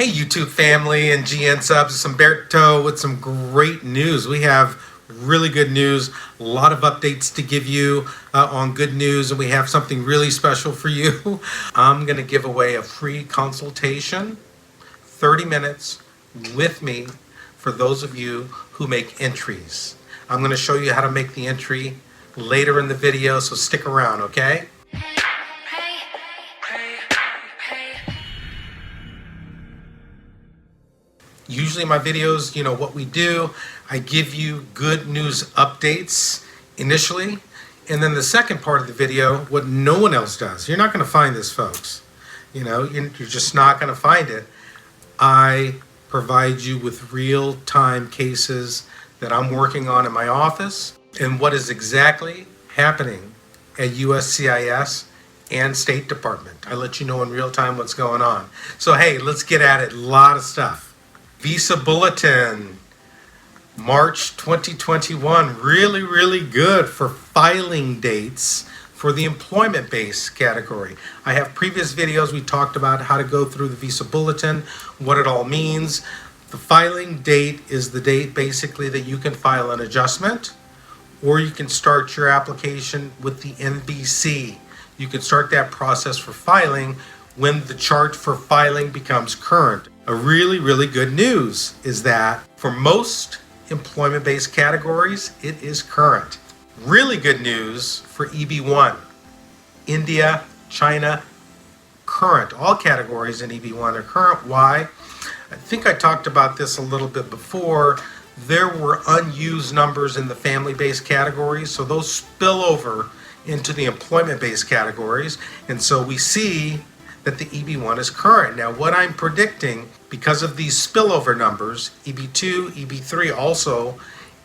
Hey YouTube family and GN subs, it's Humberto with some great news. We have really good news, a lot of updates to give you on good news, and we have something really special for you. I'm going to give away a free consultation, 30 minutes with me for those of you who make entries. I'm going to show you how to make the entry later in the video, so stick around, okay? Usually my videos, what we do, I give you good news updates initially, and then the second part of the video, what no one else does. You're not going to find this, folks. You're just not going to find it. I provide you with real-time cases that I'm working on in my office and what is exactly happening at USCIS and State Department. I let you know in real time what's going on. So hey, let's get at it. A lot of stuff. Visa Bulletin, March 2021, really good for filing dates for the employment-based category. I have previous videos we talked about how to go through the Visa Bulletin, what it all means. The filing date is the date basically that you can file an adjustment, or you can start your application with the NVC. You can start that process for filing when the charge for filing becomes current. A really good news is that for most employment-based categories, it is current. Really good news for EB1, India, China, current. All categories in EB1 are current. Why? I think I talked about this a little bit before. There were unused numbers in the family-based categories, so those spill over into the employment-based categories, and so we see that the EB1 is current. Now, what I'm predicting, because of these spillover numbers, EB2, EB3 also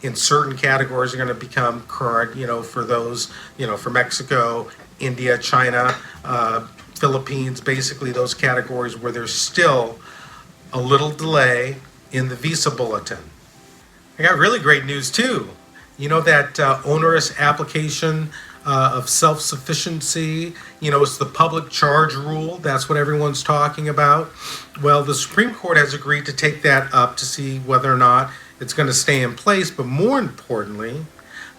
in certain categories are going to become current, for those, for Mexico, India, China, Philippines, basically those categories where there's still a little delay in the Visa Bulletin. I got really great news too. That onerous application of self-sufficiency, it's the public charge rule. That's what everyone's talking about. Well, the Supreme Court has agreed to take that up to see whether or not it's going to stay in place. But more importantly,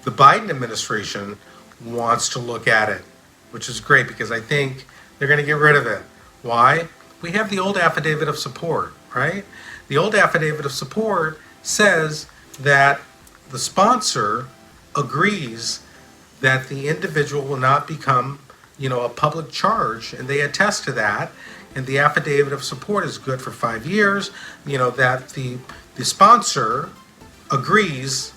the Biden administration wants to look at it, which is great because I think they're going to get rid of it. Why? We have the old affidavit of support, right? The old affidavit of support says that the sponsor agrees that the individual will not become, a public charge, and they attest to that. And the affidavit of support is good for 5 years, that the sponsor agrees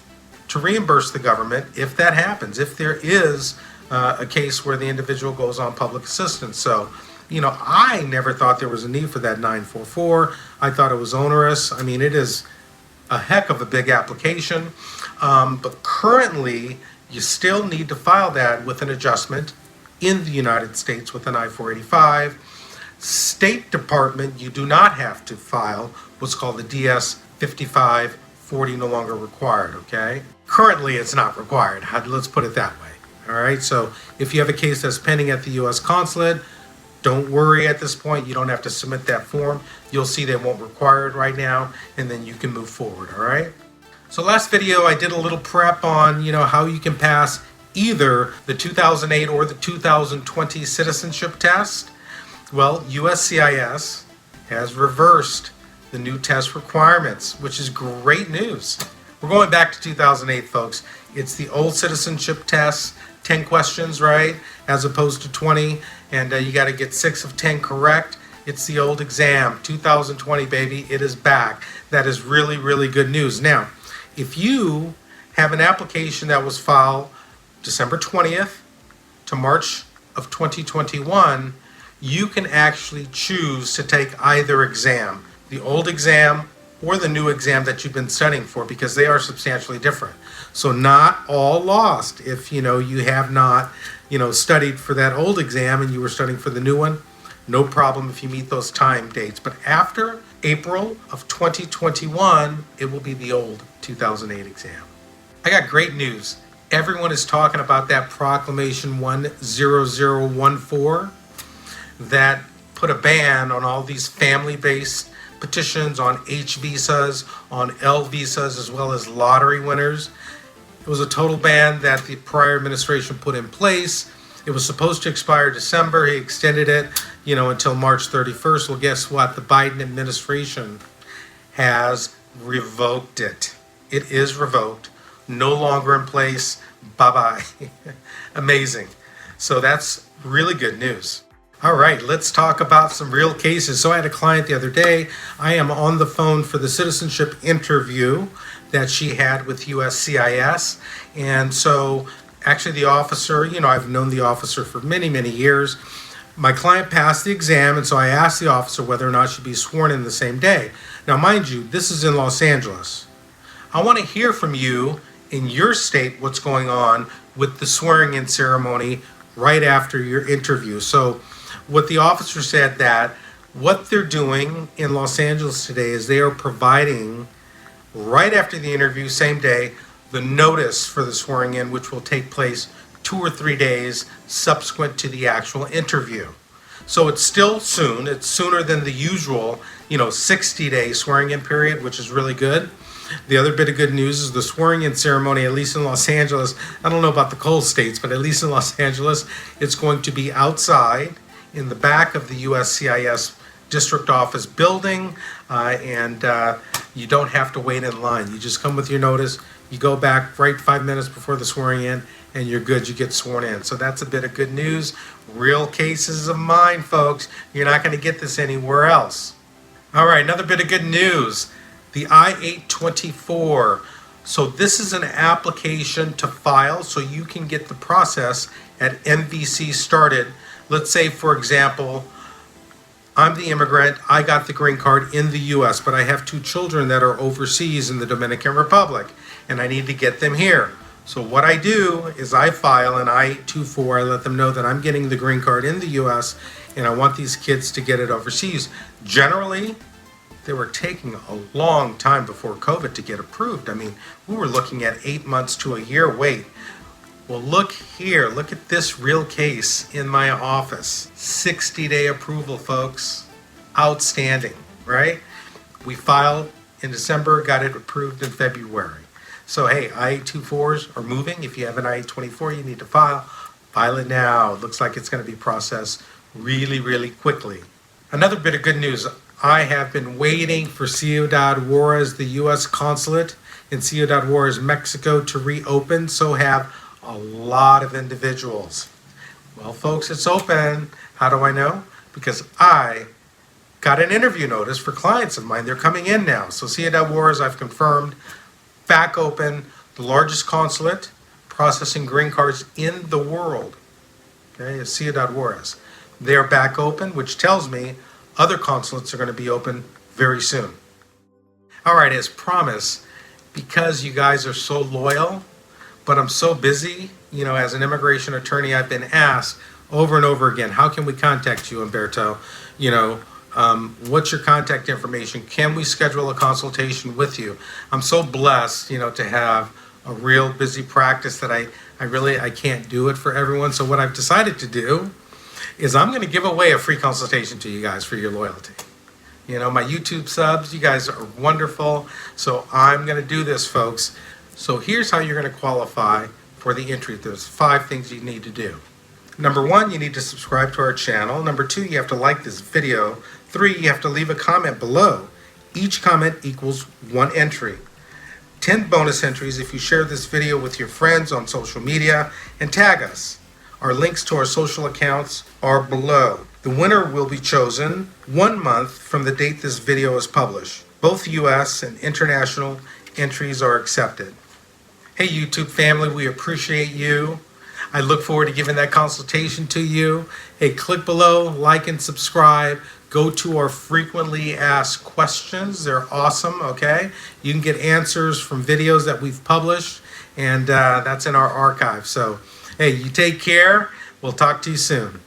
to reimburse the government if that happens, if there is a case where the individual goes on public assistance. So, I never thought there was a need for that 944. I thought it was onerous. I mean, it is a heck of a big application, but currently, you still need to file that with an adjustment in the United States with an I-485. State Department, you do not have to file what's called the DS-5540, no longer required, okay? Currently, it's not required. Let's put it that way, all right? So if you have a case that's pending at the U.S. Consulate, don't worry at this point. You don't have to submit that form. You'll see they won't require it right now, and then you can move forward, all right? So last video, I did a little prep on, how you can pass either the 2008 or the 2020 Citizenship Test. Well, USCIS has reversed the new test requirements, which is great news. We're going back to 2008, folks. It's the old Citizenship Test, 10 questions, right, as opposed to 20, and you got to get 6 of 10 correct. It's the old exam, 2020, baby. It is back. That is really good news. Now, if you have an application that was filed December 20th to March of 2021, you can actually choose to take either exam, the old exam or the new exam that you've been studying for, because they are substantially different. So not all lost if you have not studied for that old exam and you were studying for the new one. No problem if you meet those time dates. But after April of 2021, it will be the old 2008 exam. I got great news. Everyone is talking about that Proclamation 10014 that put a ban on all these family-based petitions on H visas, on L visas, as well as lottery winners. It was a total ban that the prior administration put in place. It was supposed to expire December. He extended it, until March 31st. Well, guess what? The Biden administration has revoked it. It is revoked, no longer in place. Bye-bye. Amazing. So that's really good news. All right, let's talk about some real cases. So I had a client the other day. I am on the phone for the citizenship interview that she had with USCIS. And so actually the officer, I've known the officer for many, many years. My client passed the exam, and so I asked the officer whether or not she'd be sworn in the same day. Now, mind you, this is in Los Angeles. I want to hear from you in your state what's going on with the swearing-in ceremony right after your interview. So what the officer said that what they're doing in Los Angeles today is they are providing, right after the interview, same day, the notice for the swearing in, which will take place 2 or 3 days subsequent to the actual interview. So it's still soon. It's sooner than the usual, 60-day swearing in period, which is really good. The other bit of good news is the swearing in ceremony, at least in Los Angeles. I don't know about the cold states, but at least in Los Angeles, it's going to be outside in the back of the USCIS district office building, and you don't have to wait in line. You just come with your notice, you go back right 5 minutes before the swearing in, and you're good, you get sworn in. So that's a bit of good news. Real cases of mine, folks. You're not going to get this anywhere else. All right, another bit of good news. The I-824. So this is an application to file so you can get the process at MVC started. Let's say, for example, I'm the immigrant, I got the green card in the US, but I have 2 children that are overseas in the Dominican Republic, and I need to get them here. So what I do is I file an I-824, I let them know that I'm getting the green card in the US, and I want these kids to get it overseas. Generally, they were taking a long time before COVID to get approved. I mean, we were looking at 8 months to a year wait. Well, look here, look at this real case in my office. 60-day approval, folks. Outstanding, right? We filed in December, got it approved in February. So hey, I-824s are moving. If you have an I-824 you need to file it now. It looks like it's going to be processed really, really quickly. Another bit of good news. I have been waiting for Ciudad Juarez, the U.S. consulate in Ciudad Juarez, Mexico, to reopen. So have a lot of individuals. Well, folks, it's open. How do I know? Because I got an interview notice for clients of mine. They're coming in now. So Ciudad Juarez, I've confirmed, back open, the largest consulate processing green cards in the world. Okay, is Ciudad Juarez. They're back open, which tells me other consulates are going to be open very soon. All right, as promised, because you guys are so loyal, but I'm so busy, as an immigration attorney, I've been asked over and over again, how can we contact you, Humberto? What's your contact information? Can we schedule a consultation with you? I'm so blessed, to have a real busy practice that I can't do it for everyone. So what I've decided to do is I'm going to give away a free consultation to you guys for your loyalty. My YouTube subs, you guys are wonderful. So I'm going to do this, folks. So here's how you're going to qualify for the entry. There's 5 things you need to do. Number 1, you need to subscribe to our channel. Number 2, you have to like this video. 3, you have to leave a comment below. Each comment equals 1 entry. 10 bonus entries if you share this video with your friends on social media and tag us. Our links to our social accounts are below. The winner will be chosen 1 month from the date this video is published. Both US and international entries are accepted. Hey YouTube family, we appreciate you. I look forward to giving that consultation to you. Hey, click below, like and subscribe. Go to our frequently asked questions. They're awesome, okay? You can get answers from videos that we've published, and that's in our archive. So, hey, you take care. We'll talk to you soon.